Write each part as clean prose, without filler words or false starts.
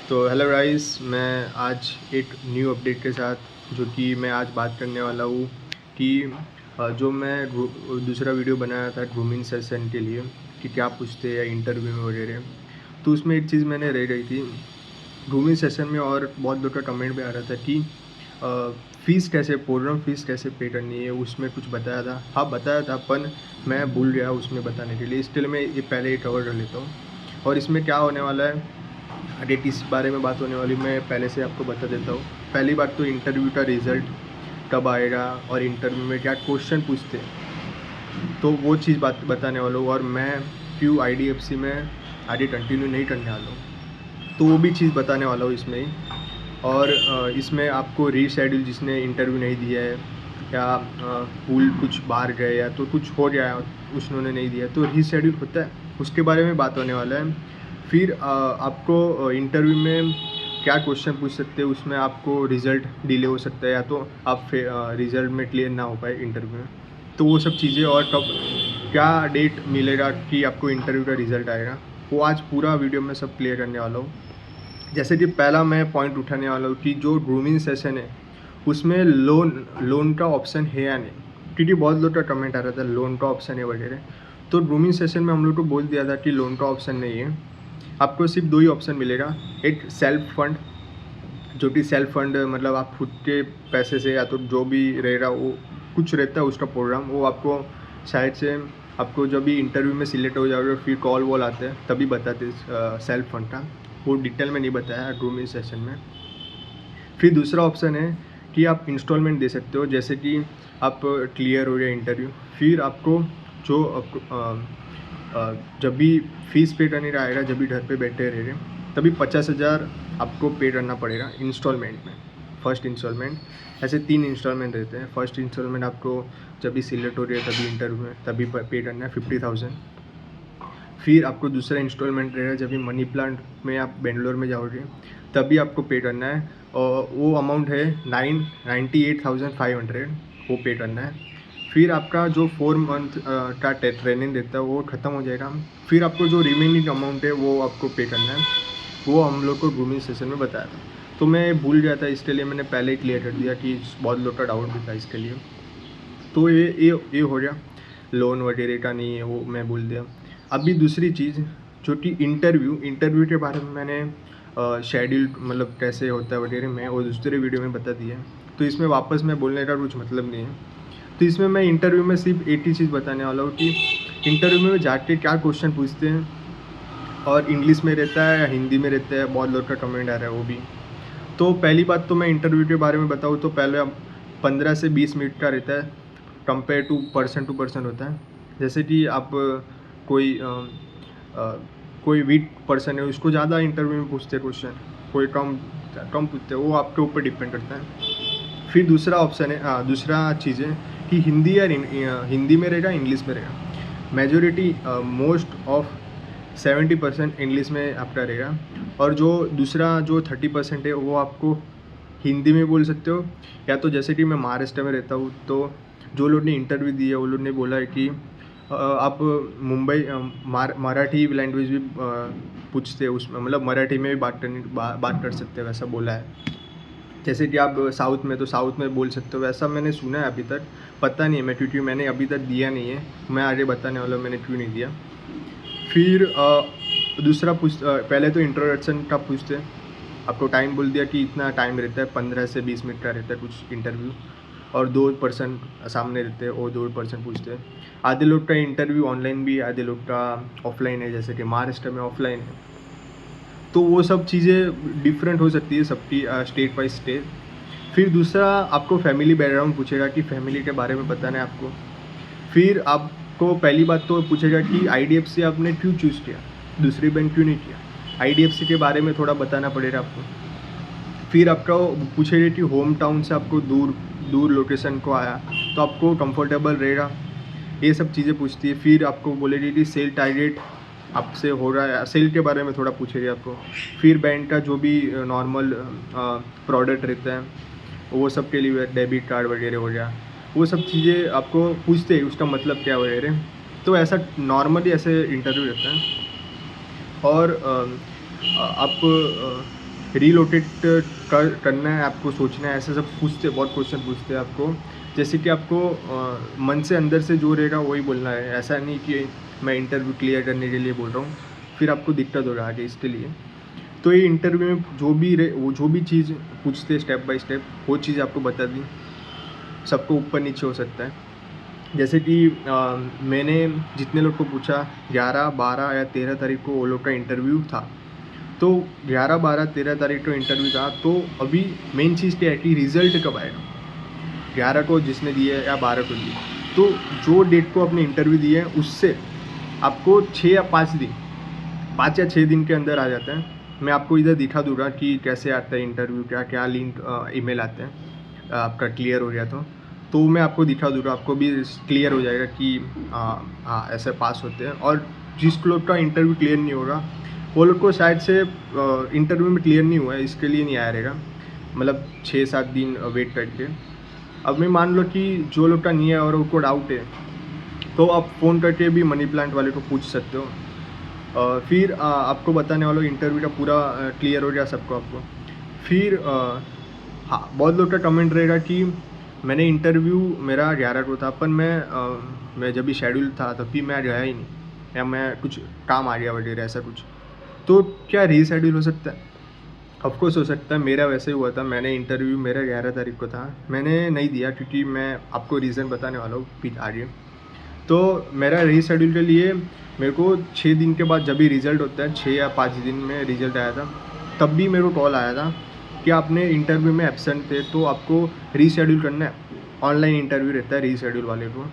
तो hello guys, मैं आज एक न्यू अपडेट के साथ जो कि मैं आज बात करने वाला हूँ कि जो मैं दूसरा वीडियो बनाया था ग्रूमिंग सेशन के लिए कि क्या पूछते हैं या इंटरव्यू में वगैरह। तो उसमें एक चीज़ मैंने रह गई थी ग्रूमिंग सेशन में, और बहुत लोग का कमेंट भी आ रहा था कि फ़ीस कैसे, प्रोग्राम फ़ीस कैसे पे करनी है। उसमें कुछ बताया था, हाँ बताया था, पर मैं भूल गया उसमें बताने के लिए, इसलिए मैं ये पहले ही कवर कर लेता हूँ। और इसमें क्या होने वाला है, डेट इस बारे में बात होने वाली, मैं पहले से आपको बता देता हूँ। पहली बात तो इंटरव्यू का रिज़ल्ट कब आएगा और इंटरव्यू में क्या क्वेश्चन पूछते हैं, तो वो चीज़ बात बताने वाला हूँ। और मैं क्यों IDFC में आगे कंटिन्यू नहीं करने वाला हूँ, तो वो भी चीज़ बताने वाला हूँ इसमें ही। और इसमें आपको रीशेड्यूल, जिसने इंटरव्यू नहीं दिया है या स्कूल कुछ बाहर गए या तो कुछ हो गया उन्होंने नहीं दिया, तो रीशेड्यूल होता है, उसके बारे में बात होने वाला है। फिर आपको इंटरव्यू में क्या क्वेश्चन पूछ सकते हैं, उसमें आपको रिज़ल्ट डिले हो सकता है या तो आप रिज़ल्ट में क्लियर ना हो पाए इंटरव्यू में, तो वो सब चीज़ें। और कब क्या डेट मिलेगा कि आपको इंटरव्यू का रिज़ल्ट आएगा, वो आज पूरा वीडियो में सब क्लियर करने वाला हूँ। जैसे कि पहला मैं पॉइंट उठाने वाला हूँ कि जो ग्रूमिंग सेशन है उसमें लोन का ऑप्शन है या नहीं, क्योंकि बहुत लोग का कमेंट आ रहा था लोन का ऑप्शन है वगैरह। तो ग्रूमिंग सेशन में हम लोग को बोल दिया था कि लोन का ऑप्शन नहीं है, आपको सिर्फ दो ही ऑप्शन मिलेगा। एक सेल्फ फंड, जो कि सेल्फ फंड मतलब आप खुद के पैसे से या तो जो भी रहेगा वो कुछ रहता है उसका प्रोग्राम, वो आपको शायद से आपको जब भी इंटरव्यू में सिलेक्ट हो जाओगे फिर कॉल वॉल आते हैं तभी बताते सेल्फ फंड का, वो डिटेल में नहीं बताया ग्रूमिंग सेशन में। फिर दूसरा ऑप्शन है कि आप इंस्टॉलमेंट दे सकते हो, जैसे कि आप क्लियर हो गया इंटरव्यू, फिर आपको जो जब भी फीस पे करने का आएगा, जब भी घर पे बैठे रह रहे तभी 50,000 आपको पे करना पड़ेगा इंस्टॉलमेंट में। फर्स्ट इंस्टॉलमेंट, ऐसे 3 इंस्टॉलमेंट रहते हैं। फर्स्ट इंस्टॉलमेंट आपको जब भी सिलेक्ट हो रही है तभी इंटरव्यू में तभी पे करना है 50,000। फिर आपको दूसरा इंस्टॉलमेंट रहेगा जब भी मनी प्लांट में आप बेंगलोर में जाओगे तभी आपको पे करना है, और वो अमाउंट है 98,500, वो पे करना है। फिर आपका जो 4 मंथ का ट्रेनिंग रहता है वो ख़त्म हो जाएगा, फिर आपको जो रिमेनिंग अमाउंट है वो आपको पे करना है। वो हम लोग को ग्रूमिंग सेशन में बताया था, तो मैं भूल गया था, इसके लिए मैंने पहले ही क्लियर कर दिया कि बहुत लोग का डाउट भी था इसके लिए। तो ये हो गया, लोन वगैरह का नहीं है वो मैं बोल दिया। अभी दूसरी चीज़ जो कि इंटरव्यू के बारे में मैंने शेड्यूल मतलब कैसे होता है वगैरह मैं वो दूसरे वीडियो में बता दिया, तो इसमें वापस मैं बोलने का कुछ मतलब नहीं है। तो इसमें मैं इंटरव्यू में सिर्फ एक ही चीज़ बताने वाला हूँ कि इंटरव्यू में जाके क्या क्वेश्चन पूछते हैं, और इंग्लिश में रहता है या हिंदी में रहता है, बहुत लोग का कमेंट आ रहा है वो भी। तो पहली बात तो मैं इंटरव्यू के बारे में बताऊँ तो पहले 15 से 20 मिनट का रहता है, कंपेयर टू पर्सन होता है। जैसे कि आप कोई कोई वीक पर्सन है उसको ज़्यादा इंटरव्यू में पूछते हैं क्वेश्चन, कोई कम कम पूछते हैं, वो आपके ऊपर डिपेंड करता है। फिर दूसरा ऑप्शन है, दूसरा चीज़ है कि हिंदी या हिंदी में रहेगा इंग्लिश में रहेगा। मेजोरिटी मोस्ट ऑफ 70% इंग्लिश में आपका रहेगा, और जो दूसरा जो 30% है वो आपको हिंदी में बोल सकते हो, या तो जैसे कि मैं महाराष्ट्र में रहता हूँ तो जो लोग ने इंटरव्यू दिया है वो लोग ने बोला है कि आप मुंबई मराठी लैंग्वेज भी पूछते हैं उसमें, मतलब मराठी में भी बात कर सकते हैं, वैसा बोला है। जैसे कि आप साउथ में तो साउथ में बोल सकते हो, वैसा मैंने सुना है। अभी तक पता नहीं है मैं, क्योंकि मैंने अभी तक दिया नहीं है, मैं आगे बताने वाला हूँ मैंने क्यों नहीं दिया। फिर दूसरा पहले तो इंट्रोडक्शन का पूछते हैं, आपको टाइम बोल दिया कि इतना टाइम रहता है, 15 से 20 मिनट का रहता है कुछ इंटरव्यू, और 2 पर्सन सामने रहते हैं और 2 पर्सन पूछते हैं। आधे लोग का इंटरव्यू ऑनलाइन भी, आधे लोग का ऑफलाइन है, जैसे कि महाराष्ट्र में ऑफलाइन है। तो वो सब चीज़ें डिफरेंट हो सकती है सबकी, स्टेट बाई स्टेट। फिर दूसरा आपको फैमिली बैकग्राउंड पूछेगा कि फैमिली के बारे में बताना है आपको। फिर आपको पहली बात तो पूछेगा कि IDFC आपने क्यों चूज़ किया, दूसरी बैंक क्यों नहीं किया, IDFC के बारे में थोड़ा बताना पड़ेगा आपको। फिर आपका पूछेगा कि होम टाउन से आपको दूर दूर लोकेशन को आया तो आपको कंफर्टेबल रहेगा, ये सब चीज़ें पूछती है। फिर आपको बोलेगी कि सेल टारगेट आपसे हो रहा है, सेल के बारे में थोड़ा पूछेगी आपको। फिर बैंक का जो भी नॉर्मल प्रोडक्ट रहता है वो सब के लिए, डेबिट कार्ड वगैरह हो गया, वो सब चीज़ें आपको पूछते हैं, उसका मतलब क्या वगैरह। तो ऐसा नॉर्मली ऐसे इंटरव्यू रहता है। और आप रीलोकेट करना है आपको, सोचना है, ऐसे सब पूछते, बहुत क्वेश्चन पूछते हैं आपको। जैसे कि आपको मन से अंदर से जो रहेगा वही बोलना है, ऐसा नहीं कि मैं इंटरव्यू क्लियर करने के लिए बोल रहा हूँ, फिर आपको दिक्कत होगा आगे। इसके लिए तो ये इंटरव्यू में वो जो भी चीज़ पूछते स्टेप बाय स्टेप, वो चीज़ आपको बता दी। सबको ऊपर नीचे हो सकता है। जैसे कि मैंने जितने लोग को पूछा, 11, 12 या 13 तारीख को वो लोग का इंटरव्यू था। तो 11, 12, 13 तारीख को इंटरव्यू था। तो अभी मेन चीज़ क्या है कि रिज़ल्ट कब आएगा, 11 को जिसने दिए या 12 को दिए, तो जो डेट को आपने इंटरव्यू दिए है उससे आपको 6 या 5 दिन, 5 या 6 दिन के अंदर आ जाता है। मैं आपको इधर दिखा दूँगा कि कैसे आता है इंटरव्यू, क्या क्या लिंक ईमेल आते हैं आपका क्लियर हो गया तो मैं आपको दिखा दूँगा, आपको भी क्लियर हो जाएगा कि हाँ ऐसे पास होते हैं। और जिस लोग का इंटरव्यू क्लियर नहीं होगा वो लोग को शायद से इंटरव्यू में क्लियर नहीं हुआ है, इसके लिए नहीं आया रहेगा, मतलब 6-7 दिन वेट करके। अब मैं मान लो कि जो लोग का नहीं है और उनको डाउट है, तो आप फ़ोन करके भी मनी प्लांट वाले को पूछ सकते हो। फिर आपको बताने वाला हूँ इंटरव्यू का पूरा क्लियर हो गया सबको आपको। फिर हाँ, बहुत लोग का कमेंट रहेगा कि मैंने इंटरव्यू मेरा 11 को था, पर मैं जब भी शेड्यूल था तब भी मैं गया ही नहीं, या मैं कुछ काम आ गया वगैरह ऐसा कुछ। तो क्या रीशेड्यूल हो सकता है? ऑफकोर्स हो सकता है। मेरा वैसे ही हुआ था, मैंने इंटरव्यू मेरा 11 तारीख को था, मैंने नहीं दिया क्योंकि मैं आपको रीज़न बताने वाला हूँ फिर आगे। तो मेरा रीशेड्यूल के लिए मेरे को 6 दिन के बाद जब भी रिज़ल्ट होता है, 6 या 5 दिन में रिज़ल्ट आया था, तब भी मेरे को कॉल आया था कि आपने इंटरव्यू में एब्सेंट थे तो आपको रीशेड्यूल करना है। ऑनलाइन इंटरव्यू रहता है रीशेड्यूल वाले को।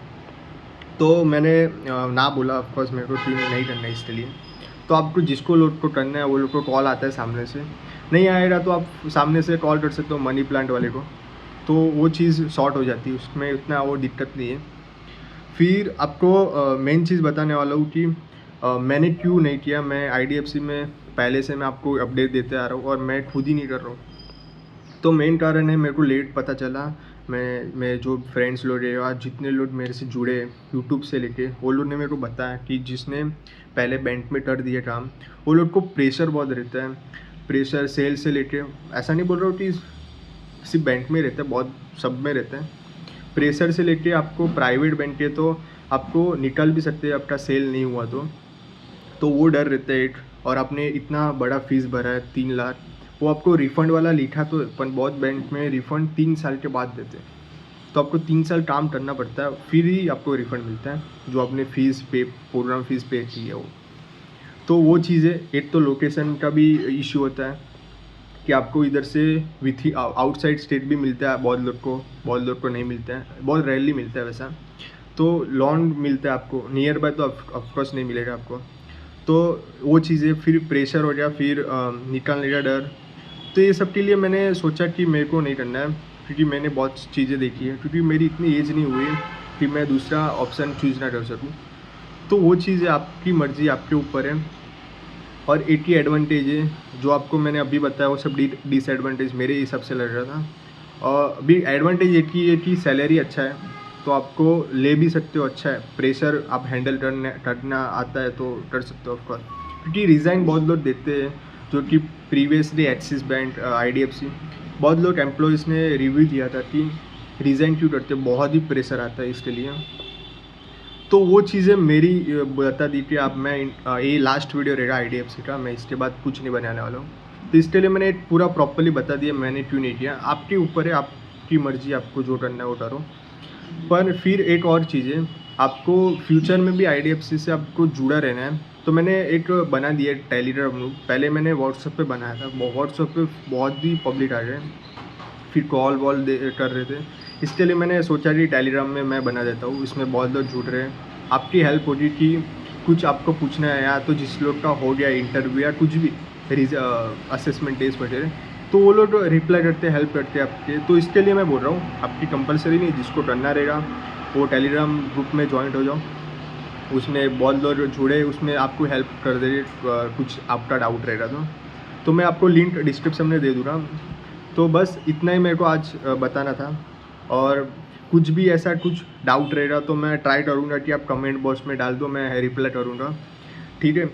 तो मैंने ना बोला, ऑफकोर्स मेरे को क्यों नहीं करना है इसके लिए। तो आपको जिसको लोग को करना है वो लोग को कॉल आता है सामने से, नहीं आएगा तो आप सामने से कॉल कर सकते हो मनी प्लांट वाले को, तो वो चीज़ सॉर्ट हो जाती है, उसमें उतना वो दिक्कत नहीं है। फिर आपको मेन चीज़ बताने वाला हूँ कि मैंने क्यों नहीं किया। मैं IDFC में पहले से मैं आपको अपडेट देते आ रहा हूँ और मैं खुद ही नहीं कर रहा हूँ। तो मेन कारण है, मेरे को लेट पता चला। मैं जो फ्रेंड्स लोग है या जितने लोग मेरे से जुड़े यूट्यूब से लेके, वो लोग ने मेरे को बताया कि जिसने पहले बैंक में कर दिया काम, वो लोग को प्रेशर बहुत रहता है। प्रेशर सेल से लेके, ऐसा नहीं बोल रहा हूँ कि सिर्फ बैंक में रहता है, बहुत सब में रहता है। प्रेशर से लेके आपको प्राइवेट बैंक है तो आपको निकल भी सकते हैं आपका सेल नहीं हुआ तो वो डर रहता है एक। और आपने इतना बड़ा फीस भरा है 3 लाख, वो आपको रिफ़ंड वाला लिखा तो, पर बहुत बैंक में रिफ़ंड 3 साल के बाद देते हैं। तो आपको 3 साल काम करना पड़ता है, फिर ही आपको रिफ़ंड मिलता है जो आपने फ़ीस पे, प्रोग्राम फ़ीस पे की है वो। तो वो चीज़ें, एक तो लोकेशन का भी इशू होता है कि आपको इधर से विथ आउटसाइड स्टेट भी मिलता है बहुत लोग को नहीं मिलता है, बहुत रेयरली मिलता है वैसा। तो लोन मिलता है आपको, नियर बाय तो ऑफकोर्स नहीं मिलेगा आपको। तो वो चीज़ें, फिर प्रेशर हो गया, फिर निकालने का डर। तो ये सब के लिए मैंने सोचा कि मेरे को नहीं करना है, क्योंकि मैंने बहुत चीज़ें देखी है, क्योंकि मेरी इतनी एज नहीं हुई कि मैं दूसरा ऑप्शन चूज़ ना कर सकूँ। तो वो चीज़ें आपकी मर्ज़ी, आपके ऊपर है। और एक ही एडवांटेज है जो आपको मैंने अभी बताया, वो सब डिसएडवांटेज मेरे हिसाब से लग रहा था। और अभी एडवांटेज एक ही है कि सैलरी अच्छा है, तो आपको ले भी सकते हो, अच्छा है। प्रेशर आप हैंडल करना आता है तो कर सकते हो ऑफकोर्स, क्योंकि रिज़ाइन बहुत लोग देते हैं, जो कि प्रीवियसली एक्सिस बैंक, IDFC, बहुत लोग एम्प्लॉयज़ ने रिव्यू दिया था कि रिज़ाइन क्यों करते, बहुत ही प्रेशर आता है इसके लिए। तो वो चीज़ें मेरी बता दी कि आप मैं ये लास्ट वीडियो रहेगा IDFC का, मैं इसके बाद कुछ नहीं बनाने वाला हूँ। तो इसके लिए मैंने पूरा प्रॉपर्ली बता दिया मैंने क्यों नहीं किया। आपके ऊपर है, आपकी मर्ज़ी, आपको जो करना है वो करो। पर फिर एक और चीज़ है, आपको फ्यूचर में भी IDFC से आपको जुड़ा रहना है, तो मैंने एक बना दिया टेलीग्राम ग्रुप। पहले मैंने व्हाट्सएप पे बनाया था, व्हाट्सएप पे बहुत ही पब्लिक आ गए, फिर कॉल वॉल कर रहे थे। इसके लिए मैंने सोचा कि टेलीग्राम में मैं बना देता हूँ, इसमें बहुत लोग जुड़ रहे हैं। आपकी हेल्प होगी कि कुछ आपको पूछना है, या तो जिस लोग का हो गया इंटरव्यू या कुछ भी असेसमेंट टेस्ट वगैरह, तो वो लोग रिप्लाई करते हैं, हेल्प करते हैं आपके। तो इसके लिए मैं बोल रहा हूँ, आपकी कंपलसरी नहीं, जिसको करना रहेगा वो टेलीग्राम ग्रुप में ज्वाइंट हो जाओ। उसमें बहुत लोग जुड़े, उसमें आपको हेल्प कर देंगे कुछ आपका डाउट रहेगा तो मैं आपको लिंक डिस्क्रिप्शन में दे दूँगा। तो बस इतना ही मेरे को आज बताना था। और कुछ भी ऐसा कुछ डाउट रहेगा तो मैं ट्राई करूँगा कि आप कमेंट बॉक्स में डाल दो, मैं रिप्लाई करूँगा, ठीक है।